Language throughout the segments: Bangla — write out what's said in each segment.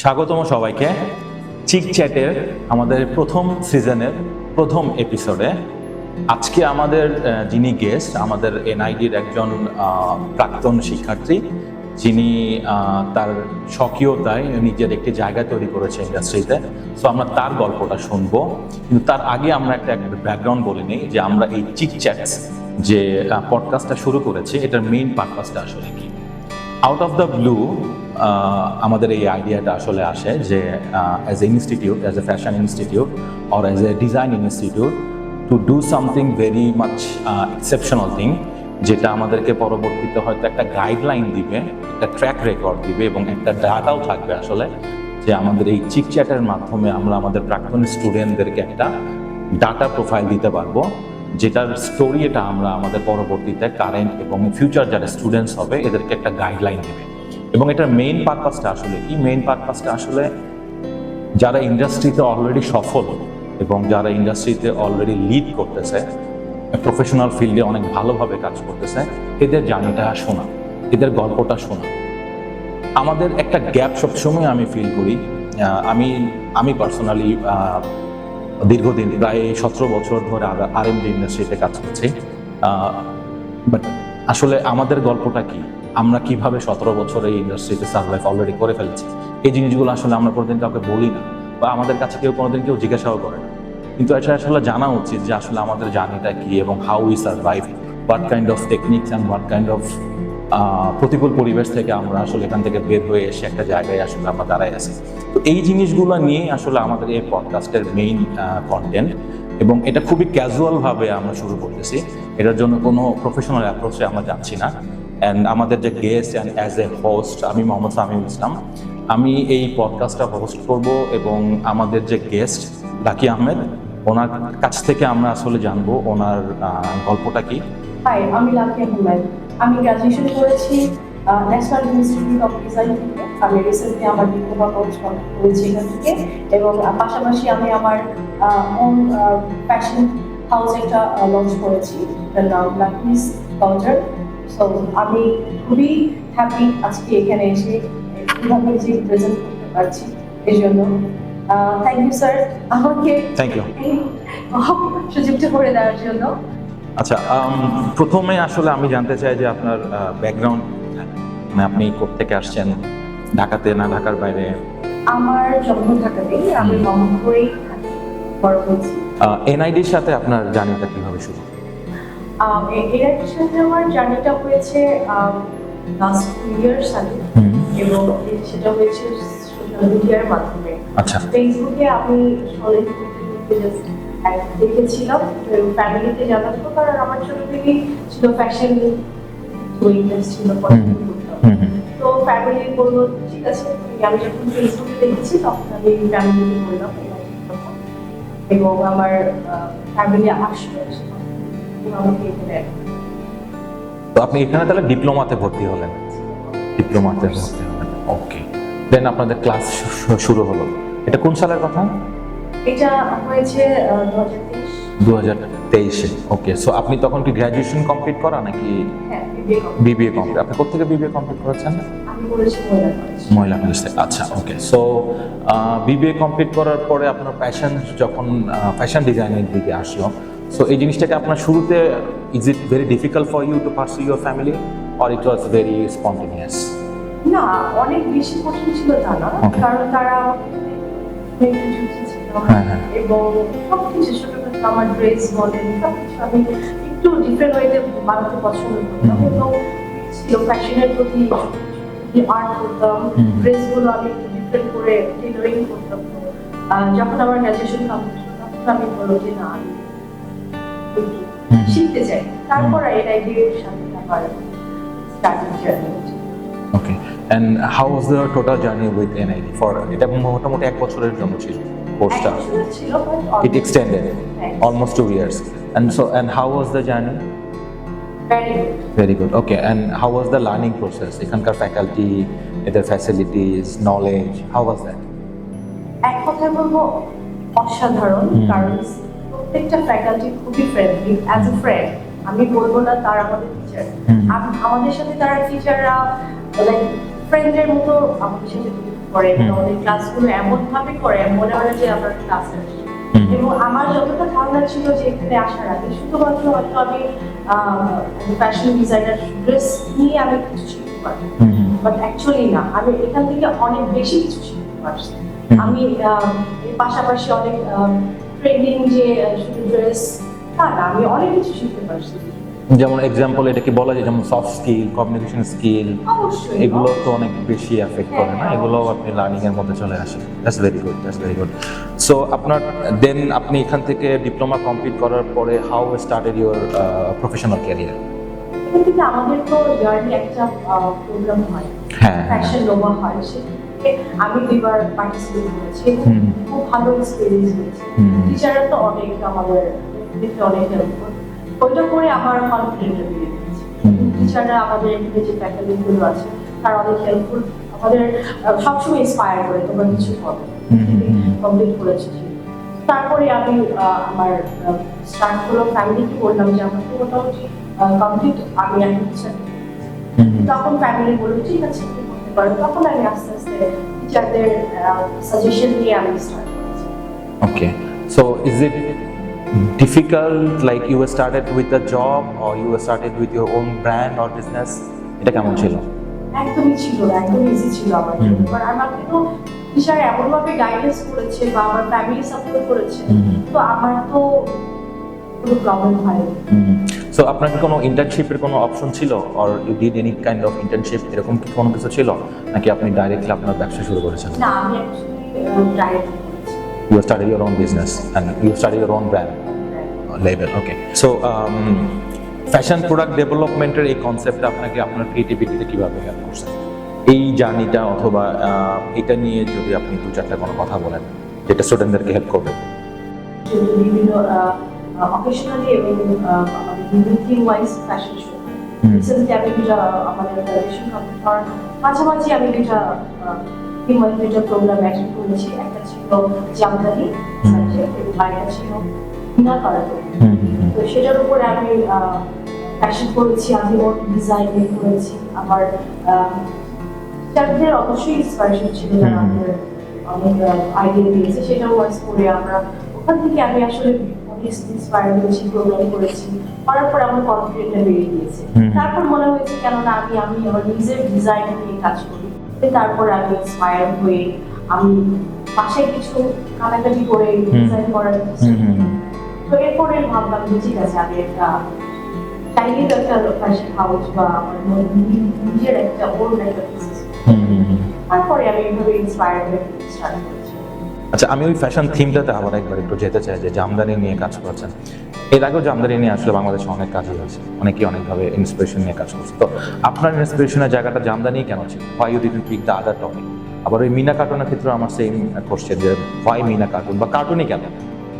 স্বাগতম সবাইকে চিক চ্যাটের আমাদের প্রথম সিজনের প্রথম এপিসোডে। আজকে আমাদের যিনি গেস্ট, আমাদের এনআইডির একজন প্রাক্তন শিক্ষার্থী, যিনি তার স্বকীয়তায় নিজের একটি জায়গা তৈরি করেছে ইন্ডাস্ট্রিতে। সো আমরা তার গল্পটা শুনবো, কিন্তু তার আগে আমরা একটা ব্যাকগ্রাউন্ড বলে নিই যে আমরা এই চিক চ্যাটস যে পডকাস্টটা শুরু করেছি, এটার মেইন পারপাসটা আসলে কি। আউট অফ দ্য ব্লু আমাদের এই আইডিয়াটা আসলে আসে যে as a institute, as a fashion institute or as a design institute to do something very much exceptional thing, যেটা আমাদেরকে পরবর্তীতে হয়তো একটা গাইডলাইন দিবে, একটা ট্র্যাক রেকর্ড দিবে এবং একটা ডাটাও থাকবে আসলে, যে আমাদের এই চিক চ্যাটের মাধ্যমে আমরা আমাদের প্রাক্তন স্টুডেন্টদেরকে একটা ডাটা প্রোফাইল দিতে পারবো, যেটার স্টোরি এটা আমরা আমাদের পরবর্তীতে কারেন্ট এবং ফিউচার যারা স্টুডেন্টস হবে এদেরকে একটা গাইডলাইন দেবে। এবং এটার মেইন পারপাসটা আসলে কি, মেইন পারপাসটা আসলে যারা ইন্ডাস্ট্রিতে অলরেডি সফল এবং যারা ইন্ডাস্ট্রিতে অলরেডি লিড করতেছে, প্রফেশনাল ফিল্ডে অনেক ভালোভাবে কাজ করতেছে, এদের জার্নিটা শোনা, এদের গল্পটা শোনা। আমাদের একটা গ্যাপ সবসময় আমি ফিল করি, আমি পার্সোনালি দীর্ঘদিন প্রায় 17 বছর ধরে আরএমডি ইন্ডাস্ট্রিতে কাজ করছি। বাট আসলে আমাদের গল্পটা কি, আমরা কিভাবে 17 বছর এই ইন্ডাস্ট্রিতে সার্ভাইভ অলরেডি করে ফেলেছি, এই জিনিসগুলো আসলে আমরা কোনোদিন কাউকে বলি না, বা আমাদের কাছে কোনোদিন কেউ জিজ্ঞাসাও করে না। কিন্তু এটা আসলে জানা উচিত যে আসলে আমাদের জার্নিটা কি এবং how we survive, what kind of techniques and what kind of প্রতিকূল পরিবেশ থেকে আমরা আসলে এখান থেকে বের হয়ে এসে একটা জায়গায় আসলে আমরা দাঁড়াই আছি। তো এই জিনিসগুলো নিয়ে আসলে আমাদের এই পডকাস্টের মেইন কন্টেন্ট, এবং এটা খুবই ক্যাজুয়ালভাবে আমরা শুরু করতেছি, এটার জন্য কোনো প্রফেশনাল অ্যাপ্রোচে আমরা যাচ্ছি না। অ্যান্ড আমাদের যে guest and as a host, আমি মোহাম্মদ সামিউল ইসলাম, আমি এই পডকাস্টটা হোস্ট করব, এবং আমাদের যে গেস্ট লাকি আহমেদ, ওনার কাছ থেকে আমরা আসলে জানবো ওনার গল্পটা কি। হাই, আমি লাকি আহমেদ। আমি গ্র্যাজুয়েশন করেছি ন্যাশনাল ইনস্টিটিউট অফ ডিজাইন থেকে। আমি রিসেন্টলি আমার ডিপ্লোমা কোর্স কমপ্লিট করেছি এখান থেকে, এবং পাশাপাশি আমি আমার ওন ফ্যাশন হাউস একটা লঞ্চ করেছি, এটার নাম লাকিস কাউন্টার। সো আমি খুবই হ্যাপি আজকে এখানে এসে এইভাবে যে প্রেজেন্ট করতে পারছি, এই জন্য থ্যাংক ইউ স্যার আমাকে থ্যাংক ইউ সুযোগটা করে দেওয়ার জন্য। আচ্ছা, প্রথমে আসলে আমি জানতে চাই যে আপনার ব্যাকগ্রাউন্ড, মানে আপনি কোত্থেকে আসছেন, ঢাকাতে না ঢাকার বাইরে? আমার জন্ম ঢাকাতেই, আমি মোহাম্মদপুরেই থাকি, বড় হয়েছি। এনআইডির সাথে আপনার জার্নিটা কিভাবে শুরু? এর সাথে আমার জার্নিটা হয়েছে লাস্ট 2 ইয়ার্স আগে, এবং সেটা হয়েছে সোশ্যাল মিডিয়ার মাধ্যমে। আচ্ছা, ফেসবুকে আমি দেখেছিলাম, ফ্যামিলিতে জানাতো, কারণ আমার ছোট থেকেই ছিল ফ্যাশন ইন্টারেস্ট ছিল, তো ফ্যামিলি বললো ঠিক আছে। আমি যখন ফেসবুকে দেখেছি তখন আমি ফ্যামিলিকে বললাম, এবং আমার ফ্যামিলি আসলো, আমাকে এখানে। তো আপনি এখানে তাহলে ডিপ্লোমাতে ভর্তি হলেন? ডিপ্লোমাতে ভর্তি হলেন, ওকে। দেন আপনাদের ক্লাস শুরু হলো। এটা কোন সালের কথা? এটা হয়েছে 2023-এ। ওকে, সো আপনি তখন কি গ্র্যাজুয়েশন কমপ্লিট করা নাকি? হ্যাঁ, বিবিএ কমপ্লিট। আপনি কোথা থেকে বিবিএ কমপ্লিট করেছেন? আমি করেছি মহিলা কলেজ থেকে। আচ্ছা, ওকে। সো বিবিএ কমপ্লিট করার পরে আপনার প্যাশন যখন ফ্যাশন ডিজাইনের দিকে আসলো, সো এই জিনিসটাকে আপনার শুরুতে is it very difficult for you to pursue your family or it was very spontaneous? না, অনেক বেশি কঠিন ছিল তা না, কারণ তারা এবং সবকিছু ছোটখাটো আমার ড্রেস বলেন সবকিছু আমি একটু ডিফারেন্ট ওয়েতে বানাতে পছন্দ করতাম, এবং ছিল ফ্যাশনের প্রতি আর্ট করতাম, ড্রেসগুলো আমি একটু ডিফারেন্ট করে টেলারিং করতাম। যখন আমার গ্র্যাজুয়েশন কমপ্লিট হলো তখন আমি বললো যে না, আমি শিখতে চাই। তারপর এনআইডির সাথে আমার starting journey. Okay, and how was the total journey with NID for এটা মোটামুটি 1 বছরের জন্য ছিল কোর্সটা? It extended almost 2 years, and how was the journey? Very good. Okay, and how was the learning process? এখানকার ফ্যাকাল্টি, এদের facilities, knowledge, how was that? এক কথায় বলবো অসাধারণ, কারণ প্রত্যেকটা ফ্যাকাল্টি খুবই ফ্রেন্ডলি। অ্যাজ এ ফ্রেন্ড আমি বলবো না তারা আমাদের টিচার, আমাদের সাথে তারা টিচাররা লাইক ফ্রেন্ডের মতো আমাদের সাথে করে, আমাদের ক্লাসগুলো এমন ভাবে করে মনে হয় যে আমরা ক্লাসে আসি। এবং আমার যতটা ধারণা ছিল যে এখানে আসার আগে শুধুমাত্র হয়তো আমি ফ্যাশন ডিজাইনার ড্রেস নিয়ে আমি কিছু শিখতে পারি, বাট অ্যাকচুয়ালি না, আমি এখান থেকে অনেক বেশি কিছু শিখতে পারছি। আমি এর পাশাপাশি অনেক ট্রেনিং যে শুধু ড্রেস তা না, আমি অনেক কিছু শিখতে পারছি। যেমন এক্সাম্পল এটা কি বলা যায়, যেমন সফট স্কিল, কমিউনিকেশন স্কিল, অবশ্যই এগুলো তো অনেক বেশি এফেক্ট করে না, এগুলো আপনি লার্নিং এর মধ্যে চলে আসে। That's very good, that's very good. So আপনার দেন আপনি এখান থেকে ডিপ্লোমা কমপ্লিট করার পরে how started your professional career? এখান থেকে আমাদের তো ইয়ারলি একটা প্রোগ্রাম হয়, হ্যাঁ ফ্যাশন নোভা হয়, সেখানে আমি দুইবার পার্টিসিপেট করেছি এবং খুব ভালো এক্সপিরিয়েন্স হয়েছে। টিচাররা তো অনেক আমাদের অনেক হেল্পফুল, ওইটা করে আমার কনফিডেন্ট বেড়ে গেছে। টিচাররা আমাদের এখানে যে ফ্যাকাল্টিগুলো আছে তারা অনেক হেল্পফুল, আমাদের সবসময় ইন্সপায়ার করে তোমরা কিছু করো, কমপ্লিট করেছি। তারপরে আমি আমার স্টার্ট হলো ফ্যামিলিকে বললাম যে আমার তো মোটামুটি কমপ্লিট, আমি এখন তখন ফ্যামিলি বলল ঠিক আছে কি করতে পারো, তখন আমি আস্তে আস্তে টিচারদের সাজেশন নিয়ে আমি স্টার্ট করেছি। Okay, so is it difficult like you started with the job or you started with your own brand or business? এটা কেমন ছিল? একদমই ছিল না, একদম ইজি ছিল আমার জন্য, কারণ আমাকে তো টিচার এমনভাবে গাইডেন্স করেছে বা আমার ফ্যামিলি সাপোর্ট করেছে, তো আমার তো কোনো প্রবলেম হয়নি। সো আপনার কি কোনো ইন্টার্নশিপের কোনো অপশন ছিল or you did any kind of internship, এরকম কি কোনো কিছু ছিল নাকি আপনি ডাইরেক্টলি আপনার ব্যবসা শুরু করেছেন? না, আমি অ্যাকচুয়ালি ডাইরেক্ট করেছি। You started your own business and you started your own brand label. Okay, so fashion product ডেভেলপমেন্টের এই কনসেপ্টটা আপনাকে আপনার ক্রিয়েটিভিটিতে কিভাবে হেল্প করছে, এই জার্নিটা, অথবা এটা নিয়ে যদি আপনি দু চারটা কোনো কথা বলেন যেটা স্টুডেন্টদেরকে হেল্প করবে? বিভিন্ন অকেশনালি এবং আমাদের বিভিন্ন theme wise fashion show, recently আমি যেটা আমাদের গ্রাজুয়েশন কমপ্লিট করার মাঝামাঝি আমি যেটা থিম ওয়াইজ যেটা প্রোগ্রাম অ্যাটেন্ড করেছি, একটা ছিল জামদানি সাবজেক্ট এবং আরেকটা ছিল মিনা করা। তো সেটার উপরে আমি ফ্যাশন করেছি, আমি ওর ডিজাইন করেছি। আমার টিচারদের অবশ্যই ইন্সপিরেশন ছিল, যারা আমাদের অনেক আইডিয়া দিয়েছে, সেটা ওয়াইজ করে আমরা ওখান থেকে আমি আসলে ইন্সপায়ার হয়েছি, প্রোগ্রাম করেছি, করার পর আমার কনফিডেন্টটা বেড়ে গিয়েছে। তারপর মনে হয়েছে কেননা আমি আমার নিজের ডিজাইন নিয়ে কাজ করি, তারপর আমি ইন্সপায়ার হয়ে আমি বাসায় কিছু কাটাকাটি করে ডিজাইন করার, তো এরপরে ভাবলাম যে ঠিক আছে আমি একটা চাইলে তো একটা ফ্যাশন হাউস বা আমার নিজের একটা ওন একটা বিজনেস, তারপরে আমি এইভাবে ইন্সপায়ার হয়ে স্টার্ট করেছি। আচ্ছা, আমি ওই ফ্যাশন থিমটাতে আবার একবার একটু যেতে চাই, যে জামদানি নিয়ে কাজ করছেন। এর আগেও জামদানি নিয়ে আসলে বাংলাদেশে অনেক কাজই হয়েছে, অনেকেই অনেকভাবে ইন্সপিরেশন নিয়ে কাজ করছে। তো আপনার ইন্সপিরেশনের জায়গাটা জামদানি কেন ছিল? Why you didn't pick the other topic? আবার ওই মিনা কার্টুনের ক্ষেত্রে আমার সেম কোশ্চেন, যে হোয়াই মিনা কার্টুন বা কার্টুনই কেন?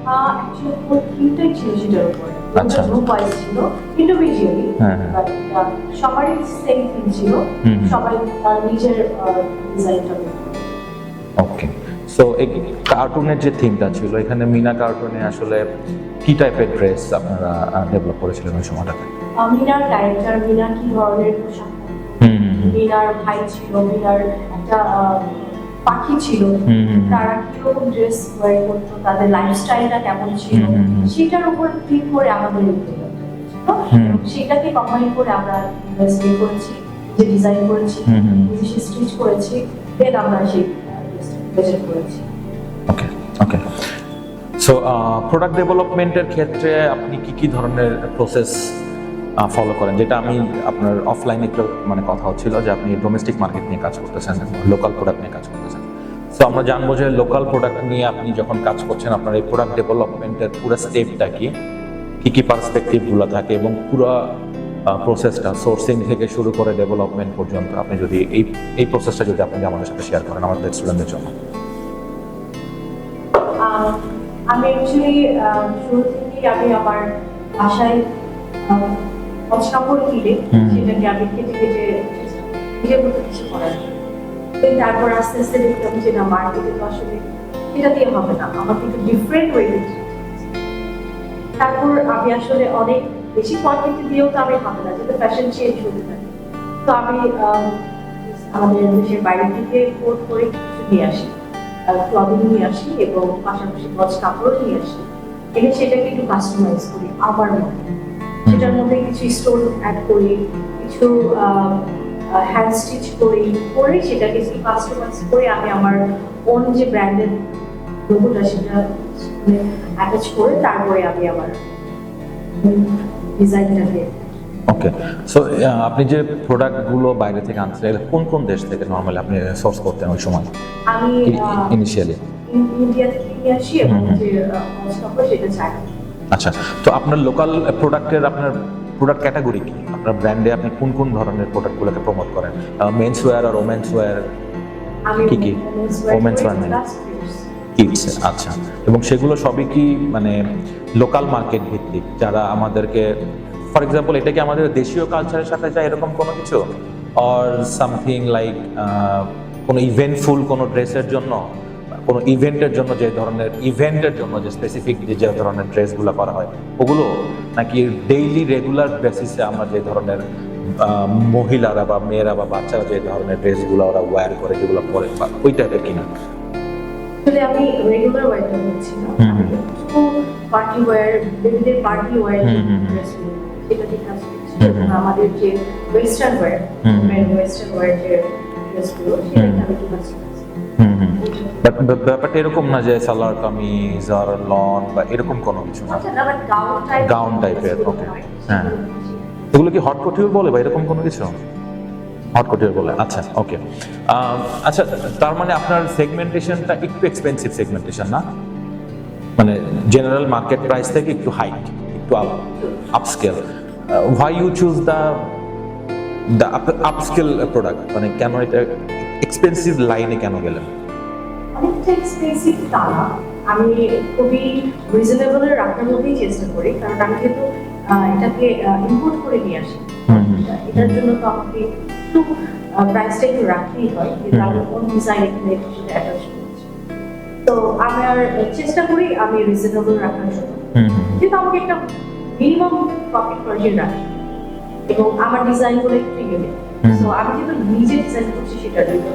অ্যাকচুয়ালি পুরো থিমটাই ছিল সেটার উপরে, আচ্ছা, গ্রুপ ওয়াইজ ছিল, ইন্ডিভিজুয়ালি, বাট সবারই সেম থিম ছিল, সবাই তার নিজের ডিজাইনটা। ওকে, সো এই কার্টুনের যে থিমটা ছিল, এখানে মিনা কার্টুনে আসলে কি টাইপের ড্রেস আপনারা ডেভেলপ করেছিলেন ওই সময়টাতে? মিনার ক্যারেক্টার, মিনা কি ধরনের পোশাক, মিনার ভাই ছিল, মিনার একটা পাখি ছিল, তারা কিরকম ড্রেস ওয়ার করতো, তাদের লাইফস্টাইলটা কেমন ছিল, সেটার উপর ক্লিক করে আমাদের সেটাকে কম্বাইন করে আমরা ড্রেস বের করেছি, যে ডিজাইন করেছি, নিজে স্টিচ করেছি, দেন আমরা সেই ড্রেসটা করেছি। ওকে ওকে, সো প্রোডাক্ট ডেভেলপমেন্টের ক্ষেত্রে আপনি কি কি ধরনের প্রসেস ফলো করেন? যেটা আমি আপনার অফলাইনে একটু মানে কথা হচ্ছিল যে আপনি ডোমেস্টিক মার্কেট নিয়ে কাজ করতেছেন, লোকাল প্রোডাক্ট নিয়ে কাজ করতেছেন। সো আমরা জানবো যে লোকাল প্রোডাক্ট নিয়ে আপনি যখন কাজ করছেন, আপনার এই প্রোডাক্ট ডেভেলপমেন্টের পুরো স্টেপটা কি, কী কী পার্সপেক্টিভগুলো থাকে, এবং পুরো প্রসেসটা সোর্সিং থেকে শুরু করে ডেভেলপমেন্ট পর্যন্ত আপনি যদি এই প্রসেসটা যদি আপনি আমাদের সাথে শেয়ার করেন আমাদের স্টুডেন্টদের জন্য। আমি অ্যাকচুয়ালি শুরু থেকেই আমি আমার বাসায় কাপড় কিনে সেটাকে আমি কেটে কেটে নিজের মতো কিছু করার, তারপর আস্তে আস্তে দেখলাম যে না, মার্কেটে তো আসলে এটা দিয়ে হবে না, আমাকে একটু ডিফারেন্ট ওয়ে দিতে। তারপর আমি আসলে অনেক বেশি কোয়ান্টিটি দিয়েও তো আমি হবে না, যাতে ফ্যাশন চেঞ্জ হতে থাকে। তো আমি আমাদের দেশের বাইরে থেকে কোর্ট করে কিছু নিয়ে আসি, ক্লদিং নিয়ে আসি এবং পাশাপাশি গজ কাপড়ও নিয়ে আসি, এনে সেটাকে একটু কাস্টমাইজ করি আমার মতো। সেটার মধ্যে কিছু স্টোন অ্যাড করি, কিছু হ্যান্ড স্টিচ করি, করে সেটাকে একটু কাস্টমাইজ করে আমি আমার ওন যে ব্র্যান্ডের লোগোটা সেটা অ্যাটাচ করে তারপরে আমি আমার ডিজাইনটাকে। ওকে, সো আপনি যে প্রোডাক্টগুলো বাইরে থেকে আনছেন এগুলো কোন কোন দেশ থেকে নর্মালি আপনি সোর্স করতেন ওই সময় আমি ইনিশিয়ালি? ইন্ডিয়া থেকে নিয়ে আসি এবং যে গজ কাপড় সেটা চাই। আচ্ছা, তো আপনার লোকাল প্রোডাক্টের আপনার প্রোডাক্ট ক্যাটাগরি কি? আপনার ব্র্যান্ডে আপনি কোন কোন ধরনের প্রোডাক্টগুলোকে প্রমোট করেন? মেন্স ওয়্যার আর ওমেন্স ওয়্যার আমি কি কি? Women's wear নেই? কিডস, আচ্ছা। এবং সেগুলো সবই কি মানে লোকাল মার্কেট ভিত্তিক, যারা আমাদেরকে ফর এক্সাম্পল এটা কি আমাদের দেশীয় কালচারের সাথে যায় এরকম কোনো কিছু, অর সামথিং লাইক কোনো ইভেন্টফুল কোনো ড্রেসের জন্য, কোনো ইভেন্টের জন্য যে ধরনের ইভেন্টের জন্য যে স্পেসিফিক যে ধরনের ড্রেসগুলো করা হয় ওগুলো, নাকি ডেইলি রেগুলার বেসিসে আমরা যে ধরনের মহিলারা বা মেয়েরা বা বাচ্চারা যে ধরনের ড্রেসগুলো ওরা ওয়্যার করে যেগুলো পরে ওই টাইপের কিনা? আসলে আমি রেগুলার ওয়্যারটা বলছি না, আমি একটু পার্টি ওয়্যার, বেবিদের পার্টি ওয়্যার ড্রেসগুলো সেটা ঠিক আছে। আমাদের যে ওয়েস্টার্ন ওয়্যার, ওয়েস্টার্ন ওয়্যার যে ড্রেসগুলো সেটা আমি ঠিক আছে। বাট ব্যাপারটা এরকম না যে সালোয়ার কামিজ আর লন বা এরকম কোনো কিছু না, গাউন টাইপের। ওকে, হ্যাঁ, এগুলো কি হট কটিউর বলে বা এরকম কোনো কিছু? হট কটিউর বলে, আচ্ছা। ওকে, আচ্ছা, তার মানে আপনার সেগমেন্টেশনটা একটু এক্সপেন্সিভ সেগমেন্টেশন না, মানে জেনারেল মার্কেট প্রাইস থেকে একটু হাইট, একটু upscale. Why you choose the upscale product, মানে কেন এটা এক্সপেন্সিভ লাইনে কেন গেলেন? অনেকটা এক্সপেন্সিভ তা না, আমি খুবই রিজনেবল রাখার মধ্যেই চেষ্টা করি, কারণ আমি যেহেতু এটাকে ইম্পোর্ট করে নিয়ে আসি, এটার জন্য তো আমাকে একটু প্রাইসটা একটু রাখতেই হয়, যেটা আমি কোন ডিজাইন এখানে সেটা অ্যাটাচ করছি। তো আমি আর চেষ্টা করি আমি রিজনেবল রাখার জন্য, কিন্তু আমাকে একটা মিনিমাম প্রফিট মার্জিন রাখি এবং আমার ডিজাইনগুলো একটু ইউনিক। সো আমি যেহেতু নিজে ডিজাইন করছি সেটার জন্য,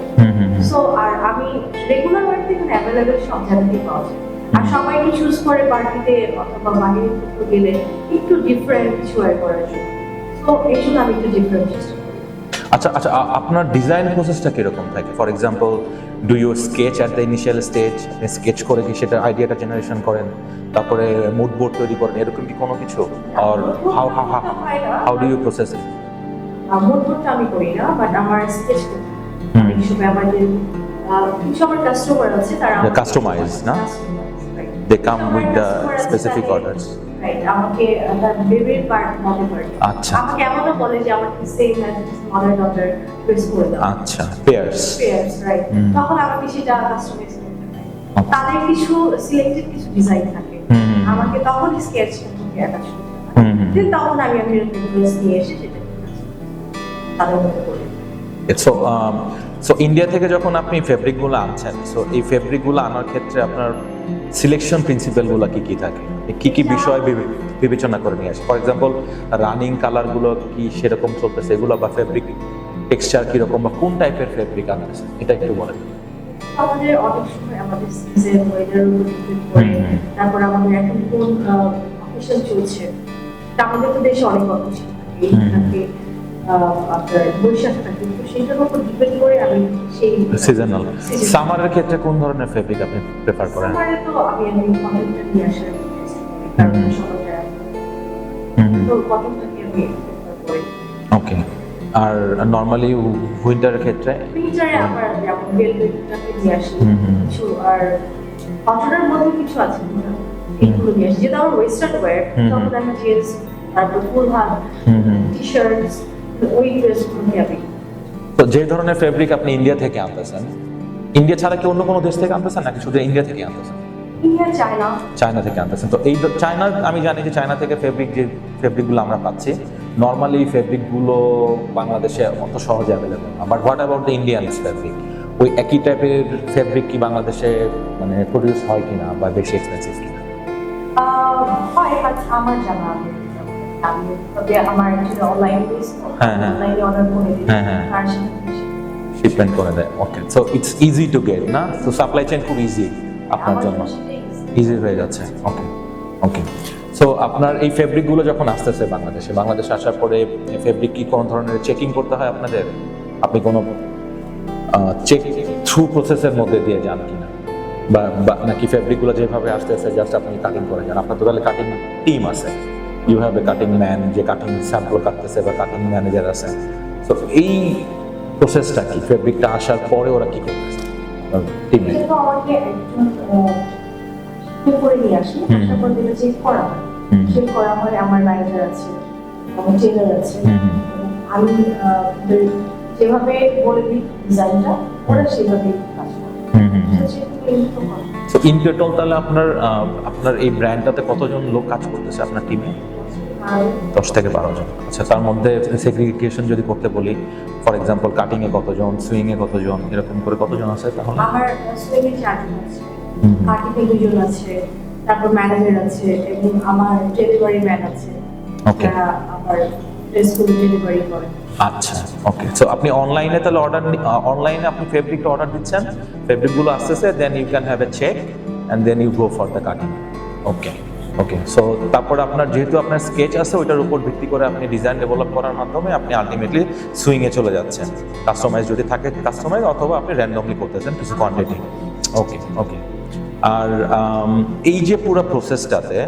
সো আর আমি রেগুলার ওয়ার্ক থেকে অ্যাভেলেবেল সব জায়গাতেই পাওয়া যায়, আর সবাই একটু চুজ করে পার্টিতে অথবা বাইরে কোথাও গেলে একটু ডিফারেন্ট কিছু ওয়ার করার জন্য। সো এই জন্য আমি একটু ডিফারেন্ট চেষ্টা করি। আচ্ছা আচ্ছা, আপনার ডিজাইন প্রসেসটা কিরকম থাকে? For example, do you sketch at the initial stage, sketch করে কি সেটা আইডিয়াটা জেনারেশন করেন, তারপরে মুড বোর্ড তৈরি করেন, এরকম কি কোনো কিছু? Or how do you process it? Mood বোর্ডটা আমি করি না, বাট আমার স্কেচ করি। অনেক সময় আমাদের কিছু আমার কাস্টমার আছে তারা কাস্টমাইজ না, they come with the specific orders. Right, আমাকে তার বেবির পার্ট মনে করে। আচ্ছা, আমাকে এমনও বলে যে আমাকে same as mother daughter dress করে দাও। আচ্ছা, পেয়ার্স, রাইট। তখন আমাকে সেটা কাস্টমাইজ করতে হয়। তাদের কিছু সিলেক্টেড কিছু ডিজাইন থাকে, আমাকে তখন স্কেচ করতে অ্যাটাচ করতে হয়। দেন তখন আমি ড্রেস নিয়ে এসে সেটা তাদের মতো করে। সো ইন্ডিয়া থেকে যখন আপনি ফেব্রিকগুলো আনছেন, সো এই ফেব্রিকগুলো আনার ক্ষেত্রে আপনার সিলেকশন প্রিন্সিপালগুলো কি কি থাকে, কি কি বিষয় বিবেচনা করে নিয়ে আসে? ফর এক্সাম্পল, রানিং কালারগুলো কি সেরকম চলতেছে এগুলো, বা ফেব্রিক টেক্সচার কিরকম, বা কোন টাইপের ফেব্রিক আনতেছে, এটা একটু বলেন। আমাদের অনেক সময় আমাদের সিজন ওয়েদার উপর ডিপেন্ড করে, তারপর আমাদের এখন কোন অকেশন চলছে, আমাদের তো দেশে অনেক অকেশন থাকে, আপনার বৈশাখ থাকে, তো সেটার উপর ডিপেন্ড করে আমি সেই সিজনাল। সামারের ক্ষেত্রে কোন ধরনের ফেব্রিক আপনি প্রেফার করেন? সামারে তো আমি কটনটা নিয়ে আসার কারণ সবাই তো কটনটাকে আমি প্রেফার করি। ওকে, আর নরমালি উইন্টারের ক্ষেত্রে? উইন্টারে আমরা যেমন ভেলভেটটাকে নিয়ে আসি কিছু, আর কটনের মধ্যে কিছু আছে না, এইগুলো নিয়ে আসি। যেটা আমার ওয়েস্টার্ন ওয়্যার, তখন আমি জিন্স, তারপর ফুল হাত, টি-শার্টস, ওই ড্রেসগুলো আমি। তো যে ধরনের ফেব্রিক আপনি ইন্ডিয়া থেকে আনতেছেন, ইন্ডিয়া ছাড়া কি অন্য কোনো দেশ থেকে আনতেছেন নাকি শুধু ইন্ডিয়া থেকে আনতেছেন? ইন্ডিয়া, চায়না থেকে আনতেছেন। তো এই চায়না, আমি জানি যে চায়না থেকে যে ফেব্রিকগুলো আমরা পাচ্ছি, নর্মালি ফেব্রিকগুলো বাংলাদেশে অত সহজে অ্যাভেলেবল না। But what about the Indian fabric? ওই একই টাইপের ফেব্রিক কি বাংলাদেশে মানে প্রডিউস হয় কিনা, বা বেশি এক্সপেন্সিভ কিনা? হয়, বাট আমার জানা আমি তবে আমার অনলাইনে অর্ডার করে দিই। শিপমেন্ট করে দেয়। Okay, so it's easy to get না, তো সাপ্লাই চেইন খুব ইজি আপনার আমার জন্য, সেটাই ইজি হয়ে যাচ্ছে। ওকে ওকে, সো আপনার এই ফেব্রিকগুলো যখন আসতেছে বাংলাদেশে আসার পরে ফেব্রিক কি কোনো ধরনের চেকিং করতে হয় আপনাদের? আপনি কোনো চেক থ্রু প্রসেসের মধ্যে দিয়ে যান কিনা, বা নাকি ফেব্রিকগুলো যেভাবে আসতেছে জাস্ট আপনি কাটিং করে যান? আপনার তো তাহলে কাটিং টিম আছে, you have a cutting man যে কাটিং স্যাম্পল কাটতেছে, বা কাটিং ম্যানেজার আছে। সো এই প্রসেসটা কি, ফেব্রিকটা আসার পরে ওরা কি করতেছে টিমে? এটা তো আমাকে একজন চেক করে নিয়ে আসি, আসার পর যেটা চেক করা হয়, চেক করা হয় আমার ম্যানেজার আছে, আমার টেলার আছে, আমি যেভাবে বলে দিই ডিজাইনটা, ওরা সেভাবেই কাজ করে। সো ইন টোটাল তাহলে আপনার এই ব্র্যান্ডটাতে কতজন লোক কাজ করতেছে আপনার টিমে? 10 থেকে 12 জন। আচ্ছা, তার মধ্যে সেগ্রিগেশন যদি করতে বলি, ফর এক্সাম্পল কাটিং এ কতজন, সুইং এ কতজন, এরকম করে কতজন আছে তাহলে? আমার সুইং এ 4 জন আছে, কাটিং এ 2 জন আছে, তারপর ম্যানেজার আছে, এবং আমার ডেলিভারি ম্যান আছে, ওকে, যারা আমার ড্রেসগুলো ডেলিভারি করে। আচ্ছা ওকে। সো আপনি অনলাইনে তাহলে অনলাইনে আপনি ফেব্রিকটা অর্ডার দিচ্ছেন, ফেব্রিকগুলো আসতেছে, then you can have a check and then you go for the cutting. Okay okay, so তারপর আপনার যেহেতু আপনার স্কেচ আছে, ওইটার উপর ভিত্তি করে আপনি ডিজাইন ডেভেলপ করার মাধ্যমে আপনি আলটিমেটলি সুইংয়ে চলে যাচ্ছেন। কাস্টমাইজ যদি থাকে কাস্টমাইজ, অথবা আপনি র্যান্ডমলি করতেছেন কিছু কোয়ান্টিটি। ওকে ওকে, আর এই যে পুরো প্রসেসটাতে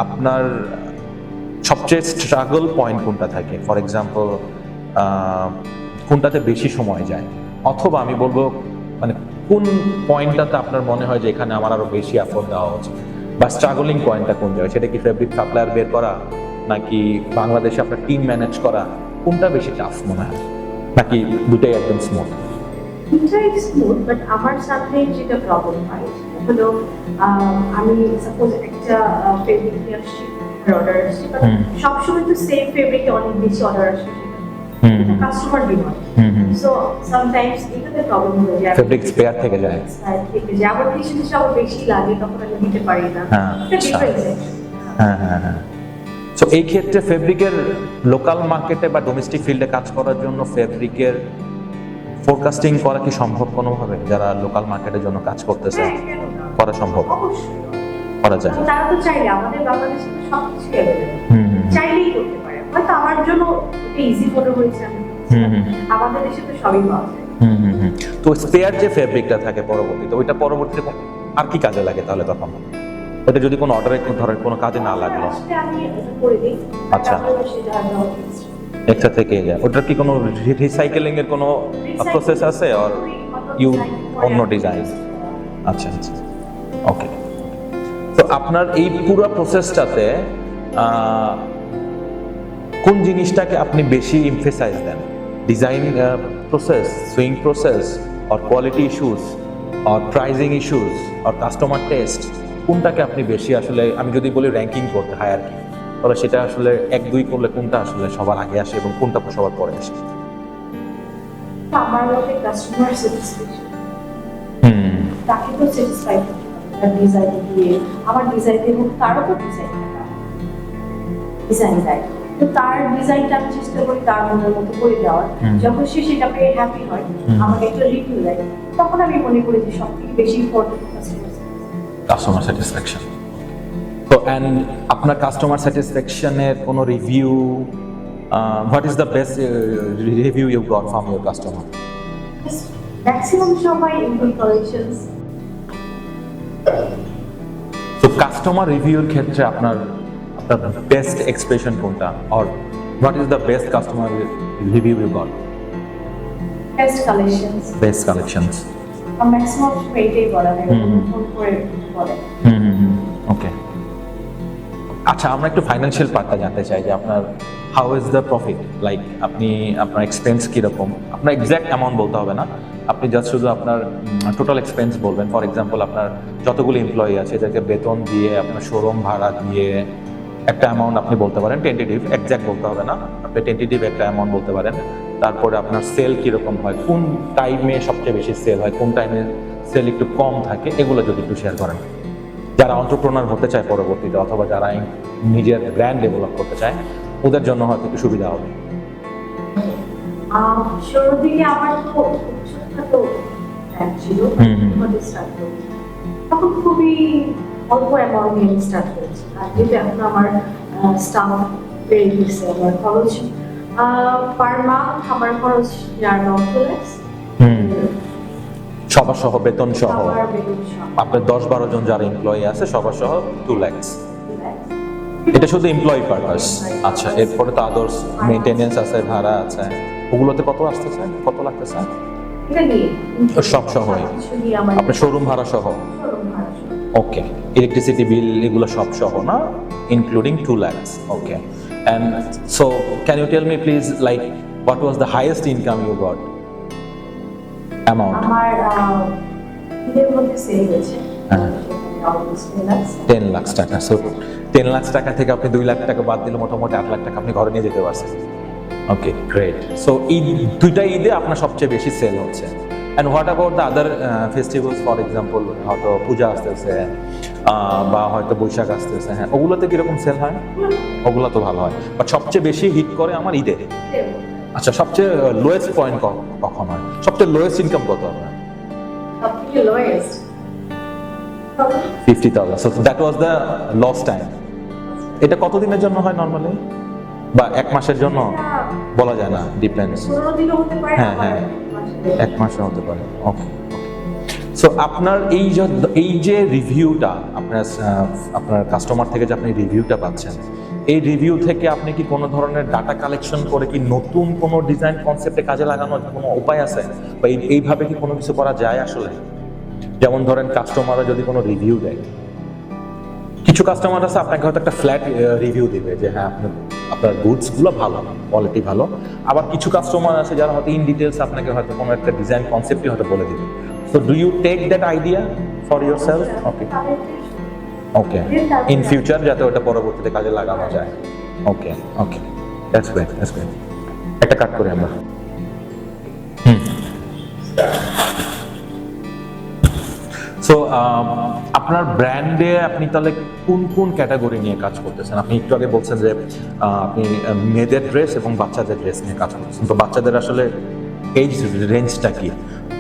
আপনার সবচেয়ে স্ট্রাগল পয়েন্ট কোনটা থাকে? ফর এক্সাম্পল কোনটাতে বেশি সময় যায়, অথবা আমি বলবো মানে কোন পয়েন্টটাতে আপনার মনে হয় যে এখানে আমার আরো বেশি এফোর্ট দেওয়া উচিত, বা স্ট্রাগলিং পয়েন্টটা কোন জায়গায়? সেটা কি ফেব্রিক সাপ্লায়ার বের করা, নাকি বাংলাদেশে আপনার টিম ম্যানেজ করা? কোনটা বেশি টাফ মনে হয়, নাকি দুটাই একদম স্মুথ? দুটাই স্মুথ, বাট আমার সাথে যেটা প্রবলেম হয় সেটা হলো আমি সাপোজ একটা ফেব্রিক নিয়ে আসছি, অর্ডার আসছে, বাট সবসময় তো সেম ফেব্রিকে অনেক বেশি অর্ডার আসে, সেটা কাস্টমার ডিমান্ড। সো সামটাইমস এটাতে প্রবলেম হয়ে যায়, ফেব্রিক স্পেয়ার থেকে যায়, আবার কিছু কিছু আবার বেশি লাগে, তখন আমি দিতে পারি না। এটা ডিফারেন্স। হ্যাঁ। সো এই ক্ষেত্রে ফেব্রিকের লোকাল মার্কেটে বা ডোমেস্টিক ফিল্ডে কাজ করার জন্য ফেব্রিকের ফোরকাস্টিং করা কি সম্ভব কোনোভাবে? যারা লোকাল মার্কেটের জন্য কাজ করতেছে, করা সম্ভব? অবশ্যই করা যায়। তারা তো চাইলে, আমাদের বাংলাদেশে তো সবকিছু অ্যাভেলেবল, চাইলেই করতে পারে। হয়তো আমার জন্য এটা ইজি মনে হয়েছে, আমাদের দেশে তো সবই পাওয়া যায়। তো স্পেয়ার যে ফেব্রিকটা থাকে পরবর্তীতে, ওইটা পরবর্তীতে আর কি কাজে লাগে তাহলে তখন? ওটা যদি কোনো অর্ডারে ধরেন কোনো কাজে না লাগলো, আমি এটা করে দিই। আচ্ছা, সেটা একটা থেকে যায়, ওটার কি কোনো রিসাইকেলিং এর কোনো প্রসেস আছে, আর ইউ অন্য ডিজাইন? আচ্ছা আচ্ছা, ওকে। তো আপনার এই পুরো প্রসেসটাতে কোন জিনিসটাকে আপনি বেশি এমফেসাইজ দেন? ডিজাইন প্রসেস, সুইং প্রসেস, আর কোয়ালিটি ইস্যুস, আর প্রাইজিং ইস্যুস, আর কাস্টমার টেস্ট? কোনটাকে আপনি বেশি আসলে, আমি যদি বলি র্যাঙ্কিং করতে হয় আর কি, তাহলে সেটা আসলে 1-2 করলে কোনটা আসলে সবার আগে আসে এবং কোনটা সবার পরে আসে? আমার মতে কাস্টমার স্যাটিসফ্যাকশন, তাকে তো স্যাটিসফাই করতে হবে ডিজাইন দিয়ে। আমার ডিজাইন দিয়ে হোক, তারও তো ডিজাইন দেয়, তো তার ডিজাইনটা আমি চেষ্টা করি তার মনের মতো করে দেওয়ার। যখন সে সেটা পেয়ে হ্যাপি হয়, আমাকে একটা রিভিউ দেয়, তখন আমি মনে করি যে সবথেকে বেশি ইম্পর্টেন্ট কাস্টমার স্যাটিসফ্যাকশন। তো অ্যান্ড আপনার কাস্টমার স্যাটিসফ্যাকশনের কোনো review, what is the best review you got from your customer? Maximum সময় ইনপুট কালেকশনস। তো কাস্টমার রিভিউর ক্ষেত্রে আপনার বেস্ট এক্সপ্রেশন কোনটা, or what is the best customer review you got? Best collections. Best collections maximum সময় এটাই বলা হয়, ফোন করে বলে। ওকে। আচ্ছা, আমরা একটু ফাইন্যান্সিয়াল পার্টটা জানতে চাই যে আপনার how is the profit, like আপনি আপনার এক্সপেন্স কীরকম? আপনার এক্স্যাক্ট অ্যামাউন্ট বলতে হবে না, আপনি জাস্ট শুধু আপনার টোটাল এক্সপেন্স বলবেন। ফর এক্সাম্পল, আপনার যতগুলো এমপ্লয়ি আছে এদেরকে বেতন দিয়ে, আপনার শোরুম ভাড়া দিয়ে একটা অ্যামাউন্ট আপনি বলতে পারেন, টেন্টেটিভ, এক্স্যাক্ট বলতে হবে না, আপনি টেন্টেটিভ একটা অ্যামাউন্ট বলতে পারেন। তারপরে আপনার সেল কীরকম হয়, কোন টাইমে সবচেয়ে বেশি সেল হয়, কোন টাইমে সেল একটু কম থাকে, এগুলো যদি একটু শেয়ার করেন। যারা এন্টারপ্রেনার হতে চায় পরবর্তীতে, অথবা যারা নিজের ব্র্যান্ড ডেভেলপ করতে চায়, ওদের জন্য হয়তো একটু সুবিধা হবে। শুরুর দিকে আমার তো ছোটখাটো ব্র্যান্ড ছিল, স্টার্ট করেছি তখন খুবই অল্প অ্যামাউন্ট নিয়ে স্টার্ট করেছি। আর যেহেতু এখন আমার স্টাফ বেড়ে গেছে, আমার খরচ পার মান্থ আমার খরচ যার 9 লাখ সবার সহ বেতন সহ আমার বেতন সহ আপনার 10-12 জন যারা এমপ্লয়ি আছে সবার সহ 2 লাখ। এটা শুধু এমপ্লয়ি পারপাস। আচ্ছা, এরপরে তো আদার্স মেইনটেনেন্স আছে, ভাড়া আছে, ওগুলোতে কত আসতেছে, কত লাগতেছে? এটা নিয়ে সব সহই কিছু নিয়ে আমার আপনার শোরুম ভাড়া সহ? শোরুম ভাড়া সহ। ওকে, ইলেকট্রিসিটি বিল এগুলো সব সহ না, including 2 lakhs? Okay, and so can you tell me please, like what was the highest income you got amount? আমার ঈদের মধ্যে সেল হয়েছে হ্যাঁ। অলমোস্ট 10 লাখ। 10 লাখ টাকা। সো 10 লাখ টাকা থেকে আপনি 2 লাখ টাকা বাদ দিলে মোটামুটি 8 লাখ টাকা আপনি ঘরে নিয়ে যেতে পারছেন। ওকে, গ্রেট। সো এই দুইটা ঈদে আপনার সবচেয়ে বেশি সেল হচ্ছে। And what about the other festivals, for example হয়তো পূজা আসতেছে বা হয়তো বৈশাখ আসতেছে, হ্যাঁ, ওগুলোতে কিরকম সেল হয়? ওগুলো তো ভালো হয়, বাট সবচেয়ে বেশি হিট করে আমার ঈদে। আচ্ছা, সবচেয়ে লোয়েস্ট পয়েন্ট কখন হয়? সবচেয়ে লোয়েস্ট ইনকাম কত আপনার? সবথেকে lowest 50,000. So that was the lost time. এটা কতদিনের জন্য হয় নরমালি, বা 1 মাসের জন্য? বলা যায় না, ডিপেন্ডস। 15 দিনও হতে পারে, হ্যাঁ, আবার হ্যাঁ। মাসে 1 মাসও হতে পারে। ওকে, সো আপনার এই যে রিভিউটা আপনার কাস্টমার থেকে যে আপনি রিভিউটা পাচ্ছেন, এই রিভিউ থেকে আপনি কি কোনো ধরনের ডাটা কালেকশন করে কি নতুন কোনো ডিজাইন কনসেপ্টে কাজে লাগানোর কোনো উপায় আছে, বা এইভাবে কি কোনো কিছু করা যায় আসলে? যেমন ধরেন কাস্টমাররা যদি কোনো রিভিউ দেয়, কিছু কাস্টমার আছে আপনাকে হয়তো একটা ফ্ল্যাট রিভিউ দিবে যে হ্যাঁ আপনার গুডসগুলো ভালো, কোয়ালিটি ভালো। আবার কিছু কাস্টমার আছে যারা হয়তো ইন ডিটেলস আপনাকে হয়তো কোনো একটা ডিজাইন কনসেপ্টই হয়তো বলে দিবে। So do you take that idea for yourself? Okay, okay, in future যাতে ওটা পরবর্তীতে কাজে লাগানো যায়। Okay, okay, that's great, that's great. একটা কাট করি আমরা। সো আপনার ব্র্যান্ডে আপনি তাহলে কোন কোন ক্যাটাগরি নিয়ে কাজ করতেছেন? আপনি একটু আগে বলছেন যে আপনি মেয়েদের ড্রেস এবং বাচ্চাদের ড্রেস নিয়ে কাজ করতেছেন। তো বাচ্চাদের আসলে এজ রেঞ্জটা কি?